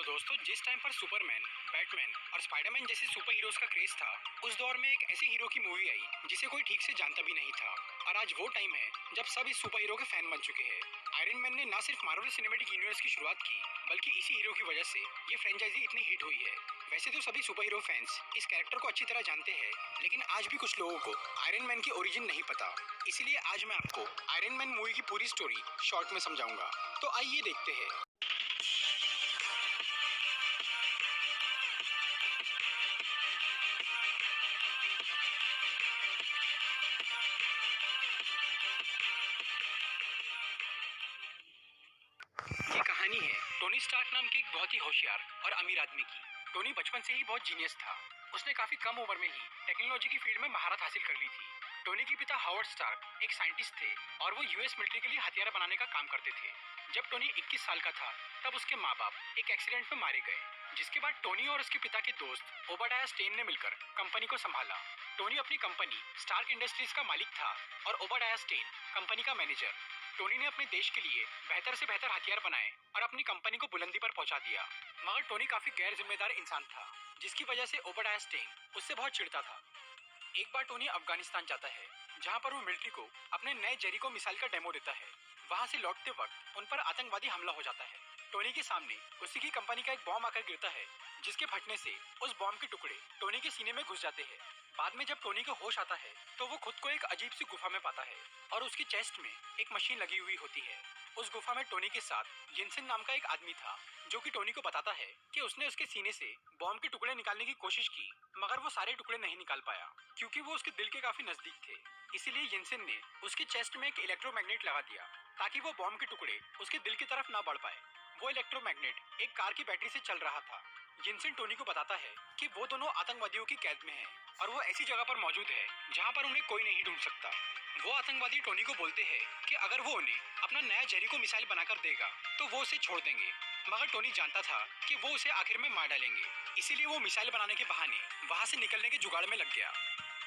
तो दोस्तों, जिस टाइम पर सुपरमैन, बैटमैन और स्पाइडरमैन जैसे सुपर हीरोज का क्रेज था, उस दौर में एक ऐसे हीरो की मूवी आई जिसे कोई ठीक से जानता भी नहीं था। और आज वो टाइम है जब सब इस सुपर हीरो के फैन बन चुके हैं। आयरन मैन ने न सिर्फ मार्वल सिनेमैटिक यूनिवर्स की शुरुआत की, बल्कि इसी हीरो की वजह से ये फ्रेंचाइजी इतनी हिट हुई है। वैसे तो सभी सुपर हीरो फैंस इस कैरेक्टर को अच्छी तरह जानते हैं, लेकिन आज भी कुछ लोगों को आयरन मैन की ओरिजिन नहीं पता। इसीलिए आज मैं आपको आयरन मैन मूवी की पूरी स्टोरी शॉर्ट में समझाऊंगा। तो आइए देखते हैं। ये कहानी है टोनी स्टार्क नाम के एक बहुत ही होशियार और अमीर आदमी की। टोनी बचपन से ही बहुत जीनियस था। उसने काफी कम उम्र में ही टेक्नोलॉजी की फील्ड में महारत हासिल कर ली थी। टोनी के पिता हावर्ड स्टार्क एक साइंटिस्ट थे और वो यूएस मिलिट्री के लिए हथियार बनाने का काम करते थे। जब टोनी 21 साल का था, तब उसके माँ बाप एक एक्सीडेंट में मारे गए, जिसके बाद टोनी और उसके पिता के दोस्त ओबाडाया स्टेन ने मिलकर कंपनी को संभाला। टोनी अपनी कंपनी स्टार्क इंडस्ट्रीज का मालिक था और ओबाडाया स्टेन कंपनी का मैनेजर। टोनी ने अपने देश के लिए बेहतर से बेहतर हथियार बनाए और अपनी कंपनी को बुलंदी पर पहुंचा दिया। मगर टोनी काफी गैर जिम्मेदार इंसान था, जिसकी वजह से ओबाडाया स्टेन उससे बहुत चिढ़ता था। एक बार टोनी अफगानिस्तान जाता है, जहां पर वो मिलिट्री को अपने नए जेरिको मिसाइल का डेमो देता है। वहां से लौटते वक्त उन पर आतंकवादी हमला हो जाता है। टोनी के सामने उसी की कंपनी का एक बॉम्ब आकर गिरता है, जिसके फटने से उस बॉम्ब के टुकड़े टोनी के सीने में घुस जाते हैं। बाद में जब टोनी को होश आता है, तो वो खुद को एक अजीब सी गुफा में पाता है और उसकी चेस्ट में एक मशीन लगी हुई होती है। उस गुफा में टोनी के साथ जिनसन नाम का एक आदमी था, जो कि टोनी को बताता है कि उसने उसके सीने से बॉम्ब के टुकड़े निकालने की कोशिश की, मगर वो सारे टुकड़े नहीं निकाल पाया, क्योंकि वो उसके दिल के काफी नजदीक थे। इसीलिए जिनसन ने उसके चेस्ट में एक इलेक्ट्रोमैग्नेट लगा दिया, ताकि वो बॉम्ब के टुकड़े उसके दिल की तरफ ना बढ़ पाए। वो इलेक्ट्रोमैग्नेट एक कार की बैटरी से चल रहा था। जिनसन टोनी को बताता है कि वो दोनों आतंकवादियों की कैद में हैं और वो ऐसी जगह पर मौजूद है जहां पर उन्हें कोई नहीं ढूंढ सकता। वो आतंकवादी टोनी को बोलते हैं कि अगर वो उन्हें अपना नया जेरिको मिसाइल बनाकर देगा, तो वो उसे छोड़ देंगे। मगर टोनी जानता था कि वो उसे आखिर में मार डालेंगे, इसीलिए वो मिसाइल बनाने के बहाने वहां से निकलने के जुगाड़ में लग गया।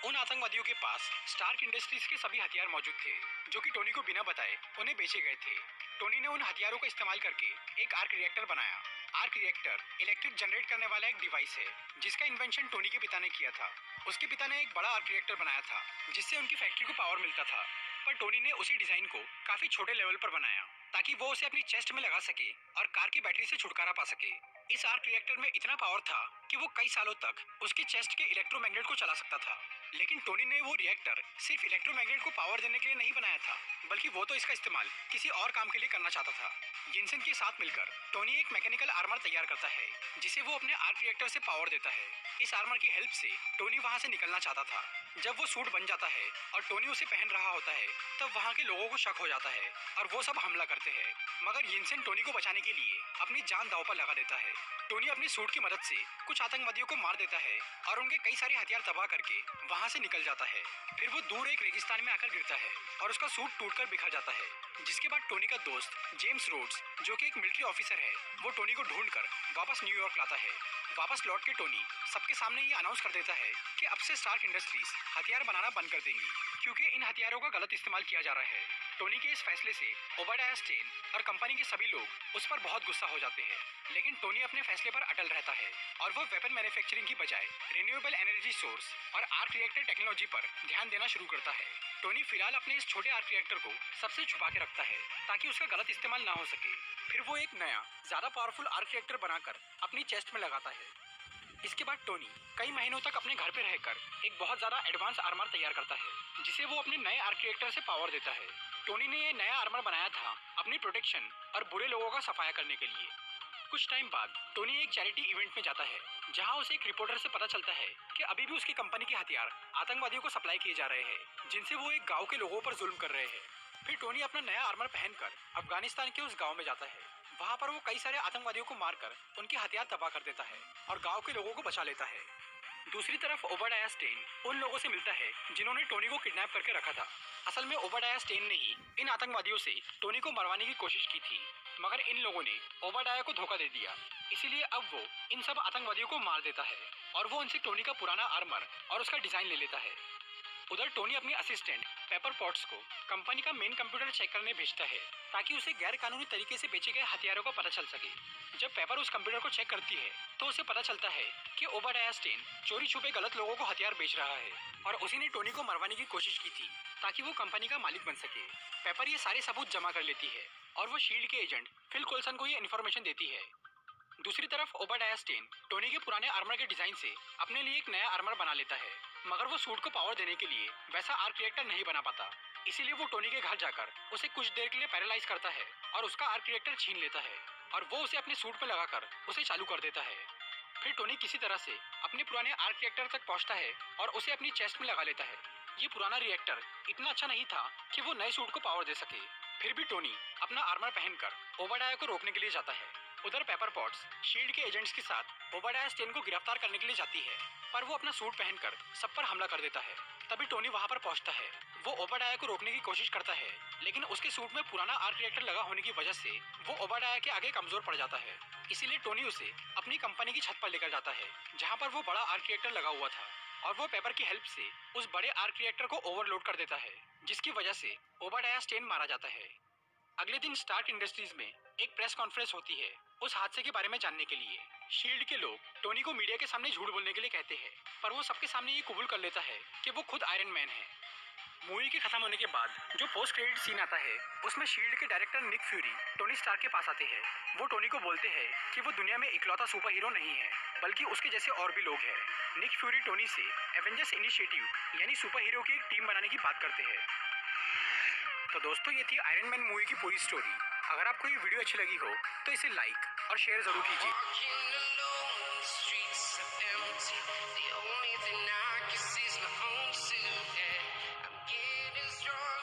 उन आतंकवादियों के पास स्टार्क इंडस्ट्रीज के सभी हथियार मौजूद थे, जो कि टोनी को बिना बताए उन्हें बेचे गए थे। टोनी ने उन हथियारों का इस्तेमाल करके एक आर्क रिएक्टर बनाया। आर्क रिएक्टर इलेक्ट्रिक जनरेट करने वाला एक डिवाइस है, जिसका इन्वेंशन टोनी के पिता ने किया था। उसके पिता ने एक बड़ा आर्क रिएक्टर बनाया था, जिससे उनकी फैक्ट्री को पावर मिलता था, पर टोनी ने उसी डिजाइन को काफी छोटे लेवल पर बनाया, ताकि वो उसे अपनी चेस्ट में लगा सके और कार की बैटरी से छुटकारा पा सके। इस आर्क रिएक्टर में इतना पावर था कि वो कई सालों तक उसके चेस्ट के इलेक्ट्रोमैग्नेट को चला सकता था। लेकिन टोनी ने वो रिएक्टर सिर्फ इलेक्ट्रोमैग्नेट को पावर देने के लिए नहीं बनाया था, बल्कि वो तो इसका इस्तेमाल किसी और काम के लिए करना चाहता था। जिनसन के साथ मिलकर टोनी एक मैकेनिकल आर्मर तैयार करता है, जिसे वो अपने आर्क रिएक्टर से पावर देता है। इस आर्मर की हेल्प से टोनी वहां से निकलना चाहता था। जब वो सूट बन जाता है और टोनी उसे पहन रहा होता है, तब वहां के लोगों को शक हो जाता है और वो सब हमला करते हैं। मगर जिनसन टोनी को बचाने के लिए अपनी जान दांव पर लगा देता है। टोनी अपनी सूट की मदद से कुछ आतंकवादियों को मार देता है और उनके कई सारे हथियार तबाह करके वहां से निकल जाता है। फिर वो दूर एक रेगिस्तान में आकर गिरता है और उसका सूट टूटकर बिखर जाता है। जिसके बाद टोनी का दोस्त जेम्स रोड्स, जो कि एक मिलिट्री ऑफिसर है, वो टोनी को ढूंढकर वापस न्यूयॉर्क लाता है। वापस लौट के टोनी सबके सामने ये अनाउंस कर देता है कि अब से स्टार्क इंडस्ट्रीज हथियार बनाना बंद कर देंगी, क्योंकि इन हथियारों का गलत इस्तेमाल किया जा रहा है। टोनी के इस फैसले से ओबाडाया स्टेन और कंपनी के सभी लोग उस पर बहुत गुस्सा हो जाते हैं, लेकिन टोनी अपने फैसले पर अटल रहता है और वो वेपन मैन्युफैक्चरिंग की बजाय रिन्यूएबल एनर्जी सोर्स और आर्क रिएक्टर टेक्नोलॉजी पर ध्यान देना शुरू करता है। टोनी फिलहाल अपने इस छोटे आर्क रिएक्टर को सबसे छुपा के रखता है, ताकि उसका गलत इस्तेमाल ना हो सके। फिर वो एक नया ज्यादा पावरफुल आर्क रिएक्टर बनाकर अपनी चेस्ट में लगाता है। इसके बाद टोनी कई महीनों तक अपने घर पे रहकर एक बहुत ज्यादा एडवांस आर्मर तैयार करता है, जिसे वो अपने नए आर्क रिएक्टर से पावर देता है। टोनी ने ये नया आर्मर बनाया था अपनी प्रोटेक्शन और बुरे लोगों का सफाया करने के लिए। कुछ टाइम बाद टोनी एक चैरिटी इवेंट में जाता है, जहां उसे एक रिपोर्टर से पता चलता है कि अभी भी उसकी कंपनी के हथियार आतंकवादियों को सप्लाई किए जा रहे हैं, जिनसे वो एक गांव के लोगों पर जुल्म कर रहे हैं। फिर टोनी अपना नया आर्मर पहनकर अफगानिस्तान के उस गांव में जाता है। वहां पर वो कई सारे आतंकवादियों को मारकर उनके हथियार तबाह कर देता है और गांव के लोगों को बचा लेता है। दूसरी तरफ ओबाडाया स्टेन उन लोगों से मिलता है जिन्होंने टोनी को किडनैप करके रखा था। असल में ओबाडाया स्टेन ने ही इन आतंकवादियों से टोनी को मरवाने की कोशिश की थी, मगर इन लोगों ने ओबाडाया को धोखा दे दिया। इसीलिए अब वो इन सब आतंकवादियों को मार देता है और वो उनसे टोनी का पुराना आर्मर और उसका डिजाइन ले लेता है। उधर टोनी अपनी असिस्टेंट पेपर पॉट्स को कंपनी का मेन कंप्यूटर चेक करने भेजता है ताकि उसे गैर कानूनी तरीके से बेचे गए हथियारों का पता चल सके। जब पेपर उस कंप्यूटर को चेक करती है तो उसे पता चलता है कि ओबाडिया स्टेन चोरी छुपे गलत लोगों को हथियार बेच रहा है और उसी ने टोनी को मरवाने की कोशिश की थी ताकि वो कंपनी का मालिक बन सके। पेपर ये सारे सबूत जमा कर लेती है और वो शील्ड के एजेंट फिल कोल्सन को ये इन्फॉर्मेशन देती है। दूसरी तरफ ओबाडिया स्टेन टोनी के पुराने आर्मर के डिजाइन से अपने लिए एक नया आर्मर बना लेता है, मगर वो सूट को पावर देने के लिए वैसा आर्क रिएक्टर नहीं बना पाता। इसीलिए वो टोनी के घर जाकर उसे कुछ देर के लिए पैरालाइज करता है और उसका आर्क रिएक्टर छीन लेता है और वो उसे अपने सूट पर लगाकर उसे चालू कर देता है। फिर टोनी किसी तरह से अपने पुराने आर्क रिएक्टर तक पहुंचता है और उसे अपनी चेस्ट में लगा लेता है। ये पुराना रिएक्टर इतना अच्छा नहीं था कि वो नए सूट को पावर दे सके। फिर भी टोनी अपना आर्मर पहनकर ओबाडिया को रोकने के लिए जाता है। उधर पेपर पॉट्स शील्ड के एजेंट्स के साथ ओबाडिया स्टेन को गिरफ्तार करने के लिए जाती है, पर वो अपना सूट पहनकर सब पर हमला कर देता है। तभी टोनी वहां पर पहुंचता है। वो ओबाडिया को रोकने की कोशिश करता है, लेकिन उसके सूट में पुराना आर्क रिएक्टर लगा होने की वजह से वो ओबाडिया के आगे कमजोर पड़ जाता है। इसीलिए टोनी उसे अपनी कंपनी की छत पर लेकर जाता है, जहाँ पर वो बड़ा आर्क रिएक्टर लगा हुआ था, और वो पेपर की हेल्प से उस बड़े आर्क रिएक्टर को ओवरलोड कर देता है, जिसकी वजह से ओबाडिया स्टेन मारा जाता है। अगले दिन स्टार्क इंडस्ट्रीज में एक प्रेस कॉन्फ्रेंस होती है उस हादसे के बारे में जानने के लिए। शील्ड के लोग टोनी को मीडिया के सामने झूठ बोलने के लिए कहते हैं, पर वो सबके सामने ये कबूल कर लेता है कि वो खुद आयरन मैन है। मूवी के खत्म होने के बाद जो पोस्ट क्रेडिट सीन आता है उसमें शील्ड के director Nick Fury Tony Stark के पास आते हैं। वो टोनी को बोलते हैं कि वो दुनिया में इकलौता सुपर हीरो नहीं है, बल्कि उसके जैसे और भी लोग हैं। निक फ्यूरी टोनी से एवेंजर्स इनिशिएटिव यानी सुपर हीरो की एक टीम बनाने की बात करते हैं। तो दोस्तों, ये थी आयरन मैन मूवी की पूरी स्टोरी। अगर आपको ये वीडियो अच्छी लगी हो तो इसे लाइक और शेयर जरूर कीजिए। The only thing I can see is my own silhouette. I'm getting strong.